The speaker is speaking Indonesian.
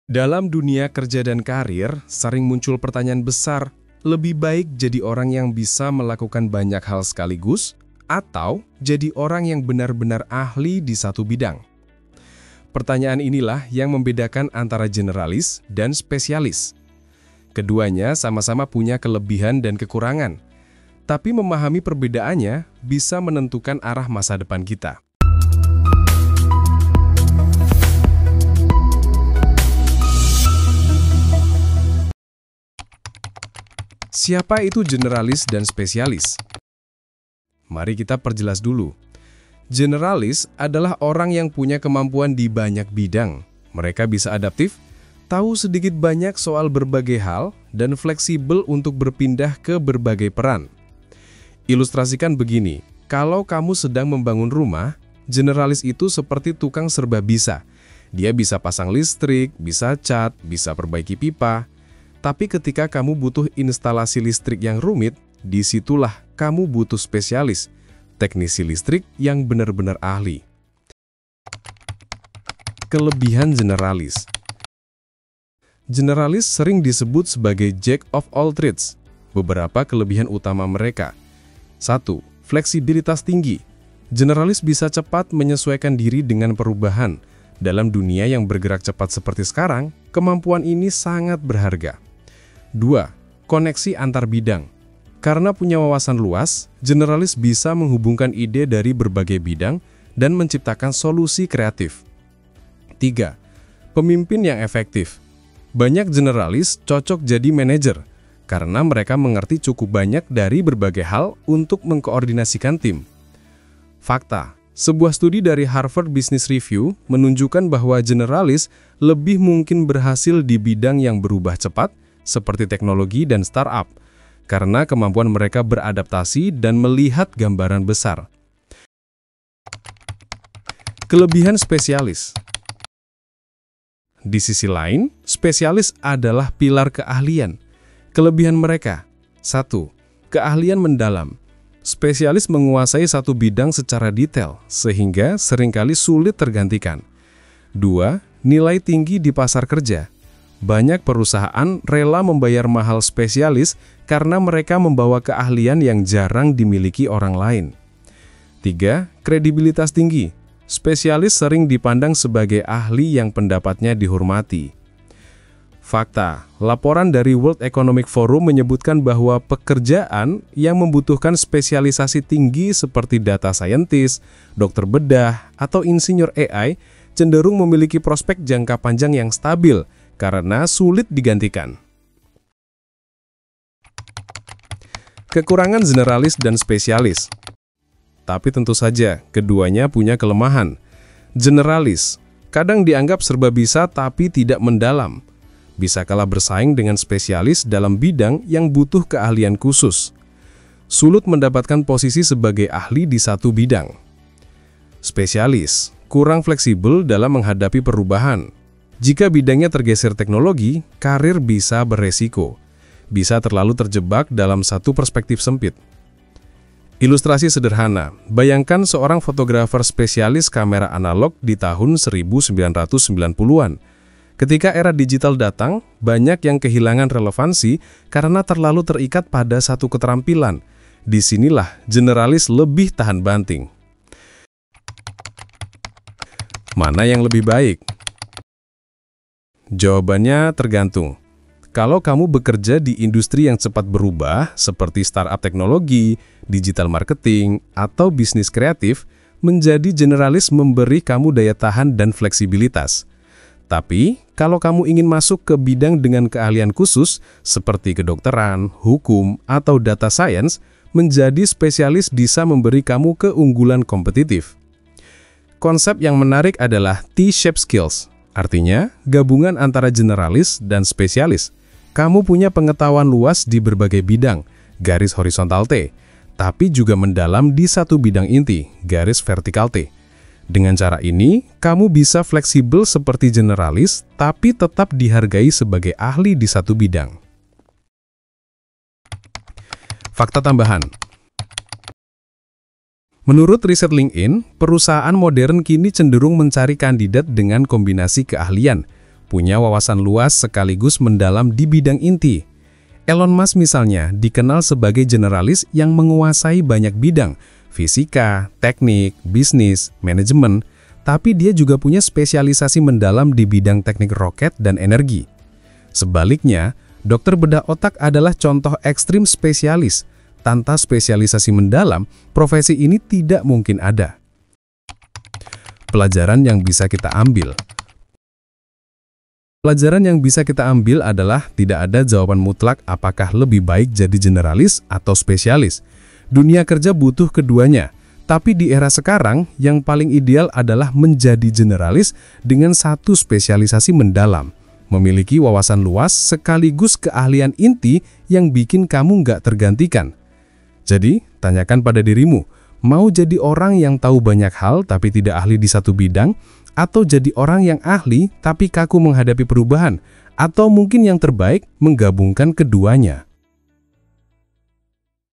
Dalam dunia kerja dan karir, sering muncul pertanyaan besar, lebih baik jadi orang yang bisa melakukan banyak hal sekaligus, atau jadi orang yang benar-benar ahli di satu bidang? Pertanyaan inilah yang membedakan antara generalis dan spesialis. Keduanya sama-sama punya kelebihan dan kekurangan, tapi memahami perbedaannya bisa menentukan arah masa depan kita. Siapa itu generalis dan spesialis? Mari kita perjelas dulu. Generalis adalah orang yang punya kemampuan di banyak bidang. Mereka bisa adaptif, tahu sedikit banyak soal berbagai hal, dan fleksibel untuk berpindah ke berbagai peran. Ilustrasikan begini, kalau kamu sedang membangun rumah, generalis itu seperti tukang serba bisa. Dia bisa pasang listrik, bisa cat, bisa perbaiki pipa. Tapi ketika kamu butuh instalasi listrik yang rumit, disitulah kamu butuh spesialis, teknisi listrik yang benar-benar ahli. Kelebihan generalis. Generalis sering disebut sebagai Jack of all trades. Beberapa kelebihan utama mereka. 1. Fleksibilitas tinggi. Generalis bisa cepat menyesuaikan diri dengan perubahan. Dalam dunia yang bergerak cepat seperti sekarang, kemampuan ini sangat berharga. 2. Koneksi antar bidang. Karena punya wawasan luas, generalis bisa menghubungkan ide dari berbagai bidang dan menciptakan solusi kreatif. 3. Pemimpin yang efektif. Banyak generalis cocok jadi manajer, karena mereka mengerti cukup banyak dari berbagai hal untuk mengkoordinasikan tim. Fakta. Sebuah studi dari Harvard Business Review menunjukkan bahwa generalis lebih mungkin berhasil di bidang yang berubah cepat, seperti teknologi dan startup, karena kemampuan mereka beradaptasi dan melihat gambaran besar. Kelebihan spesialis. Di sisi lain, spesialis adalah pilar keahlian. Kelebihan mereka: 1. Keahlian mendalam. Spesialis menguasai satu bidang secara detail, sehingga seringkali sulit tergantikan. 2. Nilai tinggi di pasar kerja. Banyak perusahaan rela membayar mahal spesialis karena mereka membawa keahlian yang jarang dimiliki orang lain. 3. Kredibilitas tinggi. Spesialis sering dipandang sebagai ahli yang pendapatnya dihormati. Fakta, laporan dari World Economic Forum menyebutkan bahwa pekerjaan yang membutuhkan spesialisasi tinggi seperti data scientist, dokter bedah, atau insinyur AI cenderung memiliki prospek jangka panjang yang stabil karena sulit digantikan. Kekurangan generalis dan spesialis. Tapi tentu saja, keduanya punya kelemahan. Generalis kadang dianggap serba bisa tapi tidak mendalam. Bisa kalah bersaing dengan spesialis dalam bidang yang butuh keahlian khusus. Sulit mendapatkan posisi sebagai ahli di satu bidang. Spesialis kurang fleksibel dalam menghadapi perubahan. Jika bidangnya tergeser teknologi, karir bisa beresiko. Bisa terlalu terjebak dalam satu perspektif sempit. Ilustrasi sederhana, bayangkan seorang fotografer spesialis kamera analog di tahun 1990-an. Ketika era digital datang, banyak yang kehilangan relevansi karena terlalu terikat pada satu keterampilan. Disinilah generalis lebih tahan banting. Mana yang lebih baik? Jawabannya tergantung. Kalau kamu bekerja di industri yang cepat berubah, seperti startup teknologi, digital marketing, atau bisnis kreatif, menjadi generalis memberi kamu daya tahan dan fleksibilitas. Tapi, kalau kamu ingin masuk ke bidang dengan keahlian khusus, seperti kedokteran, hukum, atau data science, menjadi spesialis bisa memberi kamu keunggulan kompetitif. Konsep yang menarik adalah T-shaped skills. Artinya, gabungan antara generalis dan spesialis. Kamu punya pengetahuan luas di berbagai bidang, garis horizontal T, tapi juga mendalam di satu bidang inti, garis vertikal T. Dengan cara ini, kamu bisa fleksibel seperti generalis, tapi tetap dihargai sebagai ahli di satu bidang. Fakta tambahan. Menurut riset LinkedIn, perusahaan modern kini cenderung mencari kandidat dengan kombinasi keahlian, punya wawasan luas sekaligus mendalam di bidang inti. Elon Musk misalnya dikenal sebagai generalis yang menguasai banyak bidang, fisika, teknik, bisnis, manajemen, tapi dia juga punya spesialisasi mendalam di bidang teknik roket dan energi. Sebaliknya, dokter bedah otak adalah contoh ekstrim spesialis. Tanpa spesialisasi mendalam, profesi ini tidak mungkin ada. Pelajaran yang bisa kita ambil. Pelajaran yang bisa kita ambil adalah tidak ada jawaban mutlak apakah lebih baik jadi generalis atau spesialis. Dunia kerja butuh keduanya, tapi di era sekarang yang paling ideal adalah menjadi generalis dengan satu spesialisasi mendalam. Memiliki wawasan luas sekaligus keahlian inti yang bikin kamu nggak tergantikan. Jadi, tanyakan pada dirimu, mau jadi orang yang tahu banyak hal tapi tidak ahli di satu bidang, atau jadi orang yang ahli tapi kaku menghadapi perubahan, atau mungkin yang terbaik menggabungkan keduanya.